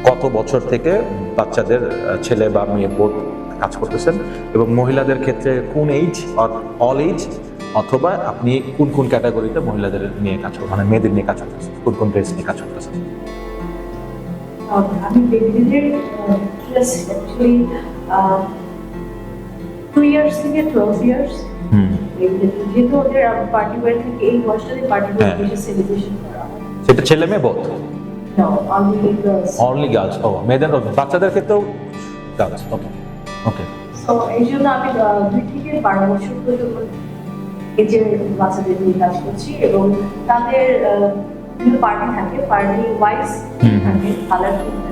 কত বছর থেকে বাচ্চাদের ছেলে বা মেয়ে বোধ কাজ করতেছেন? এবং মহিলাদের ক্ষেত্রে কোন এজ, অল এজ, অথবা আপনি কোন কোন ক্যাটাগরিতে মহিলাদের নিয়ে কাজ করতেছেন, মানে মেয়েদের নিয়ে কাজ করতেছেন, কোন কোন ড্রেস নিয়ে কাজ করতেছেন? আমি বেবিদের ড্রেস অ্যাকচুয়ালি 2 ইয়ার্স থেকে 12 ইয়ার্স, যেহেতু ওদের পার্টি ওয়্যার থেকে এই বয়সটাতে পার্টি ওয়্যার বেশি সেলিব্রেশন করা হয়। সেটা ছেলে মেয়ে বোধ? No, only girls. Only girls. ও, মেয়েদের, বাচ্চাদের ক্ষেত্রেও গার্লস? ওকে, ওকে। So এই জন্য আমি 2 থেকে 12 বছর পর্যন্ত এজের বাচ্চাদের নিয়ে কাজ করছি, এবং তাদের বিভিন্ন পার্টি থাকে, পার্টি ওয়াইজ থাকে, কালার থাকে,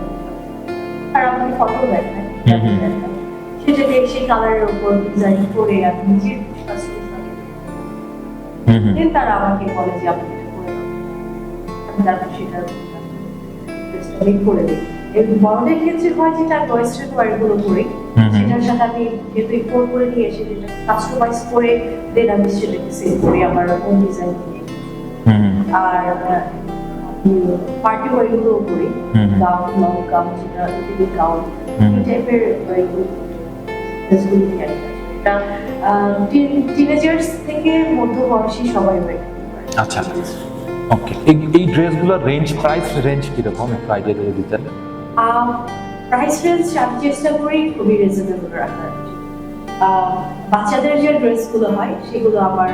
আর আমাকে ফটো দেখায়, সেটাকে সেই কালারের উপর ডিজাইন করে আমি নিজে দেন তারা আমাকে বলে যে আপনি এটা করে দাও, আমি তারপর সেটা করে দিই। এবং বড়দের ক্ষেত্রে হয় যেটা ওয়েস্টার্ন ওয়্যারগুলো করি, সেটার সাথে আমি যেহেতু ইম্পোর্ট করে নিয়ে এসে যেটা কাস্টমাইজ করে দেন আমি সেটাকে সেল করি আমার ওন ডিজাইন দিয়ে। আর পার্টি ওয়্যারগুলো করি, গাউন, লং গাউন, যেটা ইত্যাদি গাউন, এই টাইপের ড্রেসগুলো ক্যারি করি। এটা টিনেজার্স থেকে মধ্যবয়সী সবাই ওয়ার করতে পারে। আচ্ছা, ওকে। এই ড্রেসগুলোর প্রাইস রেঞ্জ কিরকম, একটু আইডিয়া দিয়ে দিতেন? প্রাইস রেঞ্জ আমি চেষ্টা করি খুবই রিজনেবল রাখার। বাচ্চাদের যে ড্রেসগুলো হয় সেগুলো আমার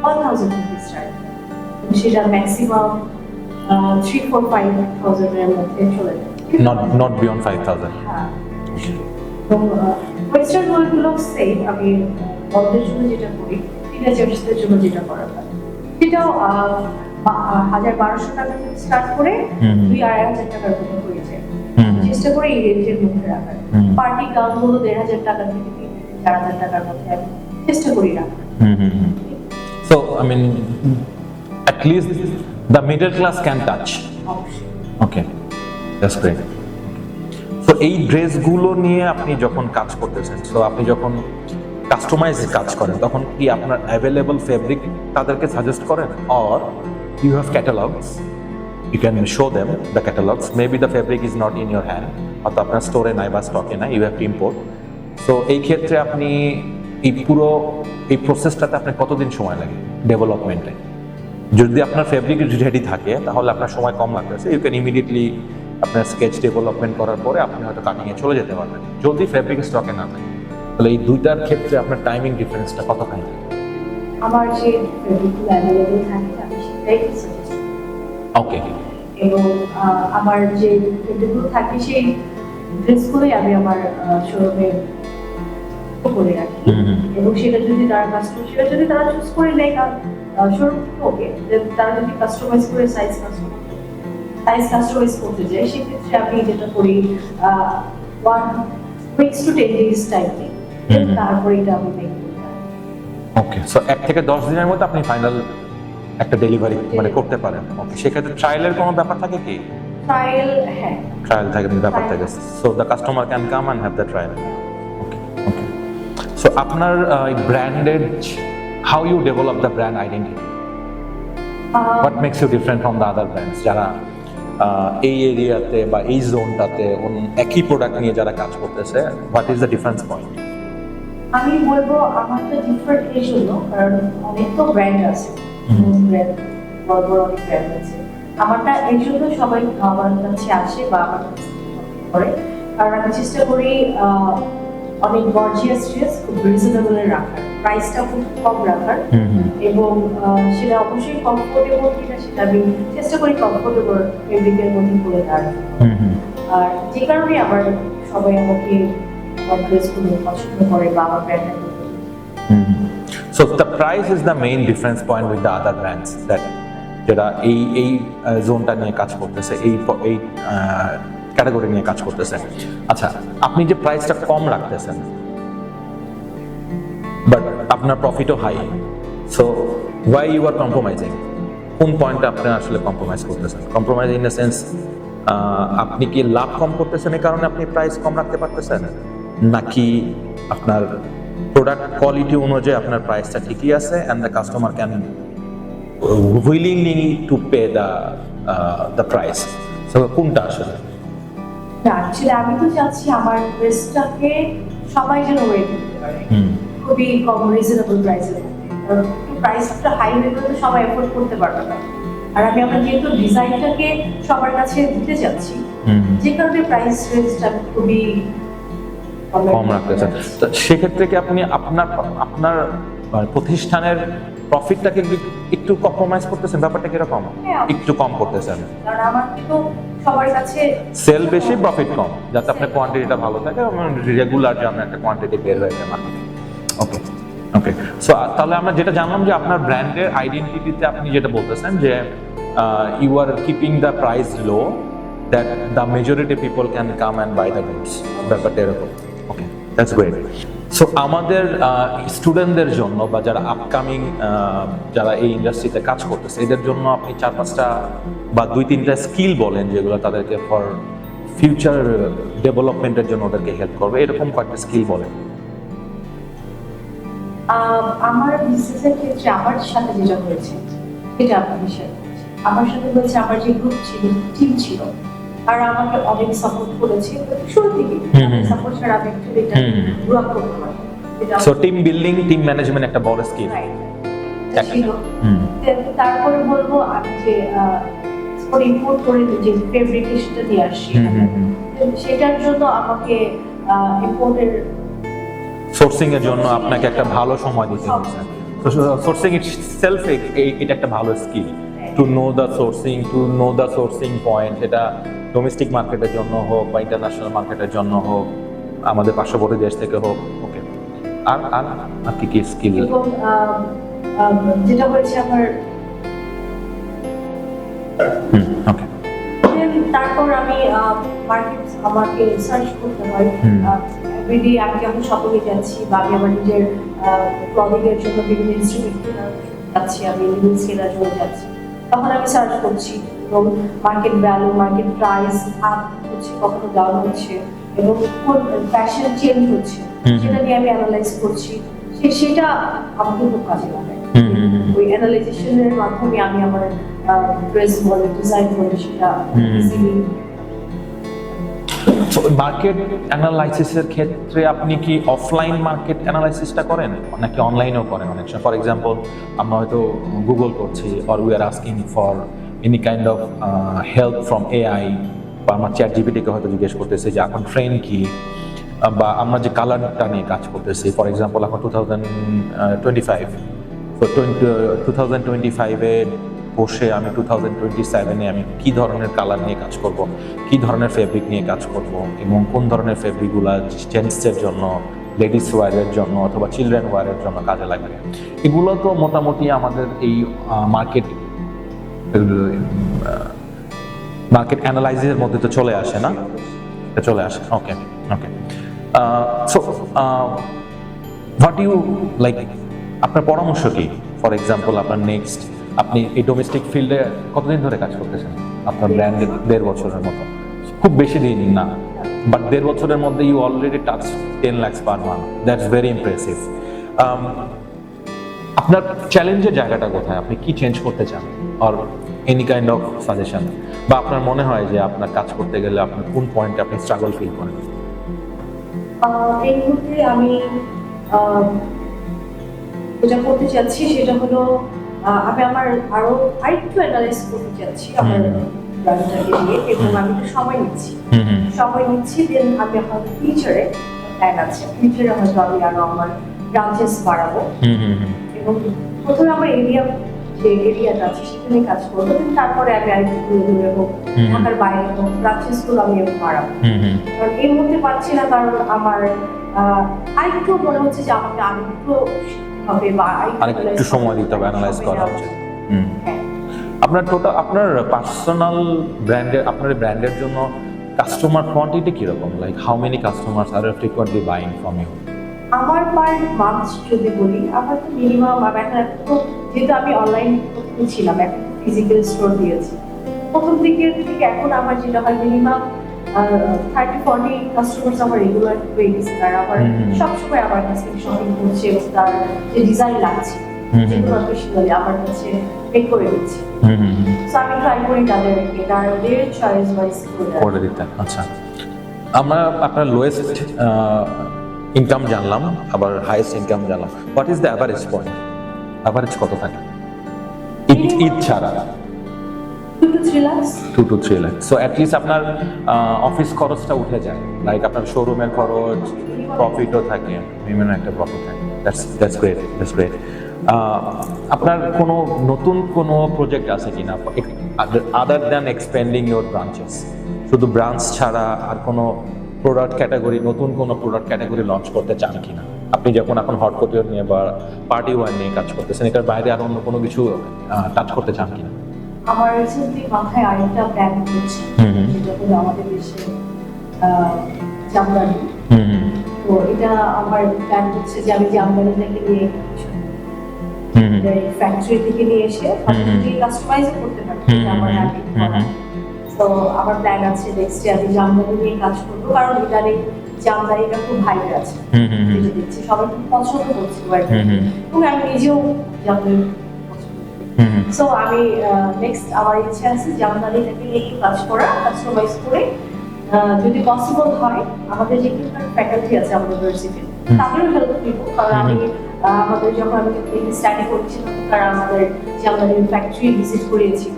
1000 থেকে স্টার্ট, সেটা ম্যাক্সিমাম 3-4-5,000 এর মধ্যে চলে যায়, নট বিয়ন্ড 5,000। হ্যাঁ, এবং ওয়েস্টার্ন ওয়্যারগুলো সেম। আমি বড়দের জন্য যেটা করি, টিনেজার্সদের জন্য যেটা করা হয়, সেটাও 1,000-1,200 টাকা থেকে স্টার্ট করে 2,000-2,500 টাকার মতো হয়ে যায়। চেষ্টা করি এই রেঞ্জের মধ্যে রাখার। পার্টি গাউনগুলো 1,500 টাকা থেকে 4,000 টাকার মধ্যে আমি চেষ্টা করি রাখার। So I mean at least the middle class can touch. Okay, that's great. So এই ড্রেসগুলো নিয়ে আপনি যখন কাজ করতেছেন, সো আপনি যখন কাস্টমাইজ কাজ করেন, তখন কি আপনার অ্যাভেলেবল ফেব্রিক তাদেরকে সাজেস্ট করেন, or you have catalogues? you can show them the catalogs. Maybe the fabric is not in your hand, অথবা আপনার স্টোরে নাই বা স্টকে নাই, you have to import. So এই ক্ষেত্রে আপনি এই প্রসেসটাতে আপনার কতদিন সময় লাগে ডেভেলপমেন্টে? যদি আপনার ফেব্রিক রেডি থাকে তাহলে আপনার সময় কম লাগতেছে, ইউ ক্যান ইমিডিয়েটলি আপনার স্কেচ ডেভেলপমেন্ট করার পরে আপনি হয়তো কাটিংয়ে চলে যেতে পারবেন। যদি ফেব্রিক স্টকে না থাকে তাহলে এই দুইটার ক্ষেত্রে আপনার টাইমিং ডিফারেন্সটা কতখানি? আমার যে ফেব্রিকগুলো অ্যাভেলেবল থাকে আমি সেটাই সাজেস্ট করি। ওকে। এবং আমার যে ফেব্রিকগুলো থাকে সেই ড্রেসগুলোই আমি আমার শোরুমে করে রাখি। এবং সেটা যদি তারা চুজ করে নেয় শোরুম থেকে, তারা যদি কাস্টমাইজ করে সাইজ কাস্টমাইজ করতে যায়, সেক্ষেত্রে আমি যেটা করি 1 week to 10 days টাইম নিই, তারপরে এটা আমি মেক করি। ওকে, সো 1 থেকে 10 দিনের মধ্যে আপনি ফাইনাল একটা ডেলিভারি মানে করতে পারেন। ওকে, সেক্ষেত্রে ট্রায়ালের কোনো ব্যাপার থাকে কি? ট্রায়াল, হ্যাঁ, ট্রায়াল থাকে, ব্যাপার থাকে। So the customer can come and have the trial. Okay okay. So আপনার branded, how you develop the brand identity? What makes you different from the other brands যারা এই এরিয়াতে বা এই জোনটাতে একই প্রোডাক্ট নিয়ে যারা কাজ করতেছে? What is the difference point? আমি বলবো আমারটা ডিফারেন্ট এই জন্য, কারণ অনেক তো ব্র্যান্ড আছে, বড় বড় অনেক ব্র্যান্ড আছে। আমারটা এই জন্য সবাই আমার কাছে আসে বা আমার কাছে করে, কারণ আমি চেষ্টা করি অনেক গর্জিয়াস ড্রেস খুব রিজনেবলে রাখার, প্রাইসটা খুব কম রাখার, এবং সেটা অবশ্যই কমফোর্টেবল কিনা সেটা আমি চেষ্টা করি কমফোর্টেবল ফেব্রিকের মধ্যে করে দেওয়ার। আর যে কারণে আমার সবাই আমাকে আমার ড্রেসগুলো পছন্দ করে বা আমার ব্র্যান্ডটা। So the price is the main difference point with the other brands that যারা এই জোনটা নিয়ে কাজ করতেছে, এই ক্যাটাগরি নিয়ে কাজ করতেছে। আচ্ছা, আপনি যে প্রাইসটা কম রাখতেছেন বাট আপনার প্রফিটও হাই, so why you are compromising? কোন পয়েন্টে আপনি আসলে কম্প্রোমাইজ করতেছেন? কম্প্রোমাইজ ইন দ্য সেন্স, আপনি কি লাভ কম করতেছেন এই কারণে আপনি প্রাইস কম রাখতে পারতেছেন, নাকি আপনার প্রোডাক্ট কোয়ালিটি অনুযায়ী আপনার প্রাইসটা ঠিকই আছে and the customer can willingly to pay the price? So কোনটা আসলে? অ্যাকচুয়ালি আমি তো চাচ্ছি আমার ড্রেসটাকে সবাই যেন ওয়েট করতে পারে, খুবই কম রিজনেবল প্রাইসের মধ্যে। কারণ একটু প্রাইসটা হাই হয়ে গেলে সবাই এফোর্ড করতে পারবে না। আর আমি আমার যেহেতু ডিজাইনটাকে সবার কাছে দিতে চাচ্ছি, যে কারণে প্রাইস রেঞ্জটা খুবই কম রাখতে চান। তো সেক্ষেত্রে কি আপনি আপনার প্রতিষ্ঠানের প্রফিটটাকে একটু কম্প্রোমাইজ করতেছেন? ব্যাপারটা কিরকম? একটু কম করতেছেন, কারণ আমার কিন্তু সবার কাছে সেল বেশি প্রফিট কম, যাতে আপনার কোয়ান্টিটিটা ভালো থাকে এবং রেগুলার যেন একটা কোয়ান্টিটি বের হয়ে যায় মার্কেটে। ওকে ওকে। সো তাহলে আমরা যেটা জানলাম যে আপনার ব্র্যান্ডের আইডেন্টিটিতে আপনি যেটা বলতেছেন যে you are keeping the price low that the majority people can come and buy the goods, ব্যাপারটা এরকম। ওকে, দ্যাটস গ্রেট। সো আমাদের স্টুডেন্টদের জন্য বা যারা আপকামিং যারা এই ইন্ডাস্ট্রিতে কাজ করতেছে এদের জন্য আপনি 4-5টা বা 2-3টা স্কিল বলেন যেগুলো তাদেরকে ফর ফিউচার ডেভেলপমেন্টের জন্য ওদেরকে হেল্প করবে, এরকম কয়েকটা স্কিল বলেন। আমার বিজনেসের ক্ষেত্রে আমার সাথে যেটা হয়েছে সেটা আপনাদের সাথে আমার সাথে হয়েছে, আমার যে গ্রুপ ছিল, টিম ছিল, আর আমাকে অনেক সাপোর্ট করেছে শুরু থেকে। সাপোর্ট ছাড়া আমি অ্যাকচুয়ালি এটা গ্রো আপ করতে পারবো। So team building, team management একটা বড় স্কিল। তারপরে বলবো আমি যে ইম্পোর্ট করে যে ফেব্রিকেশনটা দিয়ে আসছি, সেটার জন্য আমাকে ইম্পোর্টের সোর্সিং এর জন্য আপনাকে একটা ভালো সময় দিতে হচ্ছে। সোর্সিং ইটসেলফ এটা একটা ভালো skill, to know the sourcing point, এটা ডোমেস্টিক মার্কেটের জন্য হোক বা ইন্টারন্যাশনাল মার্কেটের জন্য হোক, আমাদের পার্শ্ববর্তী দেশ থেকে হোক। ওকে, আর আর আর কি স্কিল? যেটা হয়েছে আমার ওকে, তারপর আমি মার্কেট আমাকে সার্চ করতে হয়। এভরিডে আমি যখন শপিংয়ে যাচ্ছি বা আমি আমার নিজের ক্লদিং এর জন্য বিভিন্ন ইনস্টিটিউটে যাচ্ছি, আমি বিভিন্ন সেলার জন্য যাচ্ছি, তখন আমি সার্চ করছি এবং market value, market price up হচ্ছে, কখনো ডাউন হচ্ছে এবং কোন ফ্যাশন চেঞ্জ হচ্ছে সেটা নিয়ে আমি অ্যানালাইজ করছি। সেটা আমাকে খুব কাজে লাগায়। ওই অ্যানালাইজেশনের মাধ্যমে আমি আমার ড্রেস বলে ডিজাইন বলে সেটা ইজিলি। মার্কেট অ্যানালাইসিসের ক্ষেত্রে আপনি কি অফলাইন মার্কেট অ্যানালাইসিসটা করেন নাকি অনলাইনেও করেন? অনেক সময় ফর এক্সাম্পল আমরা হয়তো গুগল করছি or we are asking for any kind of help from AI, বা আমরা চ্যাট জিপিটিকে হয়তো জিজ্ঞেস করতেছি যে এখন ট্রেন্ড কি, বা আমরা যে কালারটা নিয়ে কাজ করতেছি। ফর এক্সাম্পল এখন 2025, তো 2025-এ বসে আমি 2027-এ আমি কী ধরনের কালার নিয়ে কাজ করব, কী ধরনের ফেব্রিক নিয়ে কাজ করব, এবং কোন ধরনের ফেব্রিকগুলো জেন্টসের জন্য, লেডিস ওয়্যারের জন্য অথবা চিলড্রেন ওয়্যারের জন্য কাজে লাগবে। এগুলো তো মোটামুটি আমাদের এই মার্কেট অ্যানালাইসিসের মধ্যে তো চলে আসে না? চলে আসে। ওকে okay. So what you like, আপনার পরামর্শ কি? ফর এক্সাম্পল আপনার নেক্সট, আপনি এই ডোমেস্টিক ফিল্ডে কতদিন ধরে কাজ করতেছেন? আপনার ব্র্যান্ডের 1.5 বছরের মতো, খুব বেশি দিন না, বাট 1.5 বছরের মধ্যে you already touch 10 lakhs per month, that's very impressive. আপনার চ্যালেঞ্জের জায়গাটা কোথায়? আপনি কি চেঞ্জ করতে চান, or any kind of suggestion, বা আপনার মনে হয় যে আপনার কাজ করতে গেলে আপনার কোন পয়েন্টে আপনি স্ট্রাগল ফিল করেন? এই মুহূর্তে আমি যেটা করতে চাচ্ছি সেটা হলো আমি আমার আরো আরেকটু অ্যানালাইজ করতে চাচ্ছি আমার ব্র্যান্ডটাকে নিয়ে, এবং আমি একটু সময় নিচ্ছি দেন আমি হয়তো ফিউচারে প্ল্যান আছে, ফিউচারে হয়তো আমি আরো আমার ব্রাঞ্চেস বাড়াবো, এবং প্রথমে আমার যে এরিয়াটা আছে সেখানে কাজ করবো, তারপরে আমি আরেকটু এবং ঢাকার বাইরে ব্রাঞ্চেস গুলো আমি বাড়াবো। কারণ এই মুহূর্তে পারছি না, কারণ আমার আরেকটু মনে হচ্ছে যে আমাকে আরেকটু হবে বা আরেকটু সময় দিতে হবে, অ্যানালাইজ করা উচিত। আপনার টোটাল, আপনার পার্সোনাল ব্র্যান্ডের, আপনার ব্র্যান্ডের জন্য কাস্টমার কোয়ান্টিটি কিরকম? Like how many customers are frequently buying from you? আমার পার মান্থ যদি বলি, আমার তো মিনিমাম, তো যেহেতু আমি অনলাইন ছিলাম, এখন ফিজিক্যাল স্টোর দিয়েছি, প্রথম দিকের থেকে এখন আমার যেটা হয় মিনিমাম 30-40 কাস্টমার্স আমার রেগুলার হয়ে গেছে, আর আমার সবসময় আমার কাছ থেকে শপিং করছে, এবং তার যে ডিজাইন লাগছে সেগুলো অফিসিয়ালি আমার কাছে পেক করে দিচ্ছে। সো আমি ট্রাই করি তাদেরকে তাদের চয়েস ওয়াইজ করে দিতে। আচ্ছা, আমরা আপনার লোয়েস্ট ইনকাম জানলাম, আবার হাইয়েস্ট ইনকাম জানলাম। What is the average point? Average কত থাকে ঈদ ছাড়া? 2 to 3 lakhs। 2 to 3 lakh. So at least আপনার অফিস খরচটা উঠে যায়, লাইক আপনার শোরুমের খরচ, প্রফিটও থাকে, মিনিমাম একটা প্রফিট থাকে। That's great. আপনার কোনো নতুন কোনো প্রজেক্ট আছে কিনা other than expanding your branches? শুধু ব্রাঞ্চ ছাড়া আর কোনো প্রোডাক্ট ক্যাটাগরি, নতুন কোনো প্রোডাক্ট ক্যাটাগরি লঞ্চ করতে চান কিনা? আপনি যখন এখন হট কাটিং নিয়ে বা পার্টি ওয়্যার নিয়ে কাজ করতেছেন, এটার বাইরে আর অন্য কোনো কিছু টাচ করতে চান কিনা? আমার রিসেন্টলি মাথায় আরেকটা প্ল্যান হচ্ছে, যেটা হলো আমাদের দেশে জামদানি। তো এটা আমার প্ল্যান হচ্ছে যে আমি জামদানিটাকে নিয়ে ফ্যাক্টরি থেকে নিয়ে এসে আমি কাস্টমাইজ করতে পারি, আমার হ্যাপি করা। তো আমার প্ল্যান আছে নেক্সট ইয়ার আমি জামদানি নিয়ে কাজ করবো, কারণ এটারে জামদানিটা খুব ভাইরাল আছে, যেটা দেখছি সবাই খুব পছন্দ করছে, এবং আমি নিজেও জামদানি। সো আমি নেক্সট আমার ইচ্ছা আছে জামদানিটাকে নিয়ে একটু কাজ করা, কাস্টমাইজ করে, যদি পসিবল হয় আমাদের যে ফ্যাকাল্টি আছে আমাদের ইউনিভার্সিটি তাদেরও হেল্প নিব, কারণ আমি আমাদের যখন আমি স্টাডি করছিলাম তারা আমাদের জামদানির ফ্যাক্টরি ভিজিট করিয়েছিল,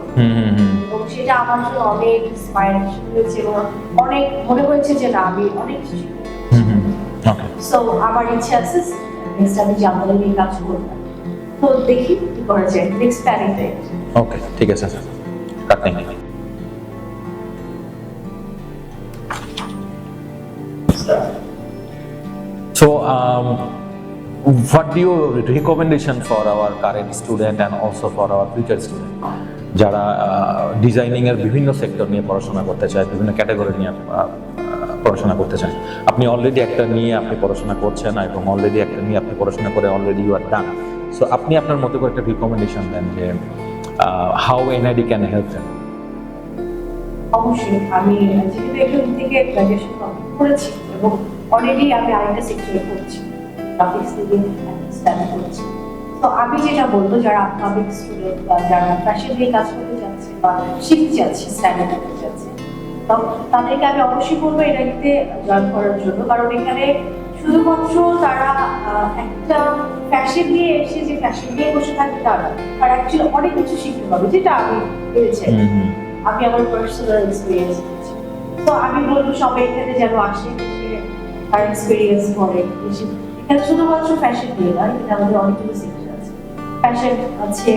এবং সেটা আমার জন্য অনেক ইন্সপায়ারেশন হয়েছে, এবং অনেক মনে হয়েছে যে না আমি অনেক কিছু শিখি। সো আমার ইচ্ছা আছে নেক্সট আমি জামদানি নিয়ে কাজ করব, তো দেখি কি করা যায় নেক্সট প্ল্যানিংটা। ওকে, ঠিক আছে sir, cutting. So, what do you recommendation for our current student and also for our future student? যারা ডিজাইনিং এর বিভিন্ন সেক্টর নিয়ে পড়াশোনা করতে চায়, বিভিন্ন ক্যাটাগরি নিয়ে পড়াশোনা করতে চায়। আপনি অলরেডি একটা নিয়ে আপনি পড়াশোনা করছেন, এবং অলরেডি একটা নিয়ে আপনি পড়াশোনা করে already you are done. So আপনি আপনার মতো করে একটা রিকমেন্ডেশন দেন যে how NID can help them. অবশ্যই আমি যেহেতু এখান থেকে গ্র্যাজুয়েশন কমপ্লিট করেছি, এবং অলরেডি আমি আরেকটা সেক্টরে করছি, গ্রাফিক্স থেকে স্টাডি করছি, তো আমি যেটা বলবো যারা আপকামিং স্টুডেন্ট বা যারা ফ্যাশন নিয়ে কাজ করতে যাচ্ছে বা শিখতে যাচ্ছে, স্টাডি করতে যাচ্ছে, তো তাদেরকে আমি অবশ্যই বলবো এটাতে জয়েন করার জন্য। কারণ এখানে শুধুমাত্র তারা একটা ফ্যাশন নিয়ে এসে যে ফ্যাশন নিয়ে বসে থাকবে তারা আর অ্যাকচুয়ালি অনেক কিছু শিখতে পারবে, যেটা আমি পেয়েছি। আমি আমার পার্সোনাল এক্সপিরিয়েন্স দিচ্ছি। তো আমি বলবো সবাই এখানে যেন আসে, এসে তার এক্সপিরিয়েন্স করে। এখানে শুধুমাত্র ফ্যাশন নিয়ে নয়, এখানে আমাদের অনেক কিছু শিখতে আছে। ফ্যাশন আছে,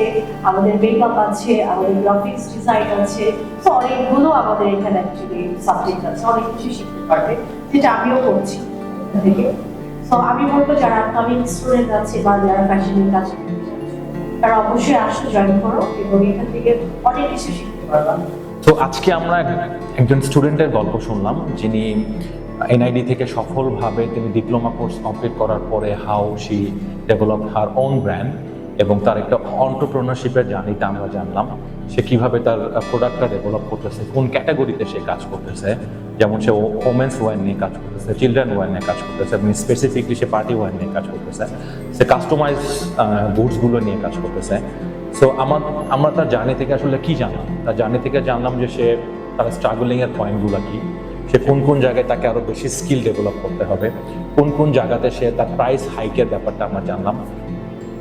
আমাদের মেকআপ আছে, আমাদের গ্রাফিক্স ডিজাইন আছে, তো অনেকগুলো আমাদের এখানে অ্যাকচুয়ালি সাবজেক্ট আছে, অনেক কিছু শিখতে পারবে, যেটা আমিও করছি এখান থেকে। তো আমি বলবো যারা আপকামিং স্টুডেন্ট আছে বা যারা ফ্যাশনের কাজ করতে চাচ্ছে, তারা অবশ্যই আসো, জয়েন করো এবং এখান থেকে অনেক কিছু শিখতে পারবা। তো আজকে আমরা একজন স্টুডেন্টের গল্প শুনলাম, যিনি এনআইডি থেকে সফলভাবে তিনি ডিপ্লোমা কোর্স কমপ্লিট করার পরে how she develop her own brand এবং তার একটা অন্টারপ্রেনারশিপের জার্নিটা আমরা জানলাম। সে কিভাবে তার প্রোডাক্টটা ডেভেলপ করতেছে, কোন ক্যাটাগরিতে সে কাজ করতেছে, যেমন সে ওমেন্স ওয়্যার নিয়ে কাজ করতেছে, চিলড্রেন ওয়্যার নিয়ে কাজ করতেছে, এবং স্পেসিফিকলি সে পার্টি ওয়্যার নিয়ে কাজ করতেছে, সে কাস্টমাইজ গুডসগুলো নিয়ে কাজ করতেছে। সো আমরা তার জার্নি থেকে আসলে কি জানলাম? তার জার্নি থেকে জানলাম যে সে তার স্ট্রাগলিংয়ের পয়েন্টগুলো কি, সে কোন কোন জায়গায় তাকে আরও বেশি স্কিল ডেভেলপ করতে হবে, কোন কোন জায়গাতে সে তার প্রাইস হাইকের ব্যাপারটা আমরা জানলাম,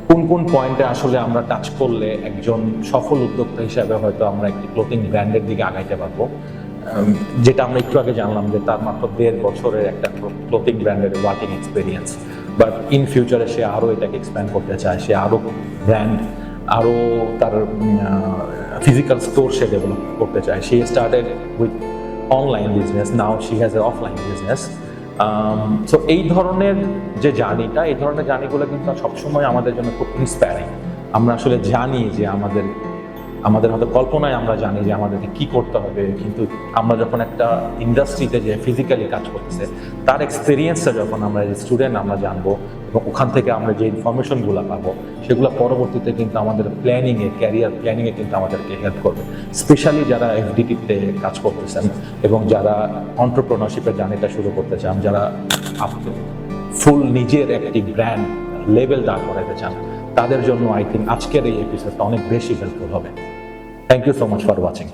কোন কোন পয়েন্টে আসলে আমরা টাচ করলে একজন সফল উদ্যোক্তা হিসাবে হয়তো আমরা একটি ক্লোথিং ব্র্যান্ডের দিকে আগাইতে পারবো। যেটা আমরা একটু আগে জানলাম যে তার মাত্র 1.5 বছরের একটা ক্লোথিং ব্র্যান্ডের ওয়ার্কিং এক্সপিরিয়েন্স, বাট ইন ফিউচারে সে আরও এটাকে এক্সপ্যান্ড করতে চায়, সে আরও ব্র্যান্ড, আরও তার ফিজিক্যাল স্টোর সে ডেভেলপ করতে চায়। She started with online business, now she has a offline business. So এই ধরনের যে জার্নিটা, এই ধরনের জার্নিগুলো কিন্তু সবসময় আমাদের জন্য খুব ইন্সপায়ারিং। আমরা আসলে জানি যে আমাদের হয়তো কল্পনায় আমরা জানি যে আমাদেরকে কি করতে হবে, কিন্তু আমরা যখন একটা ইন্ডাস্ট্রিতে যে ফিজিক্যালি কাজ করতেছে তার এক্সপিরিয়েন্সটা যখন আমরা স্টুডেন্ট আমরা জানবো এবং ওখান থেকে আমরা যে ইনফরমেশনগুলো পাবো সেগুলো পরবর্তীতে কিন্তু আমাদের প্ল্যানিংয়ে, ক্যারিয়ার প্ল্যানিংয়ে কিন্তু আমাদেরকে হেল্প করবে। স্পেশালি যারা এফডিটিতে কাজ করতেছেন এবং যারা এন্টারপ্রেনারশিপের জার্নিটা শুরু করতে চান, যারা ফুল নিজের একটি ব্র্যান্ড লেভেল দাঁড় করাতে চান, তাদের জন্য আই থিঙ্ক আজকের এই এপিসোডটা অনেক বেশি হেল্পফুল হবে। Thank you so much for watching.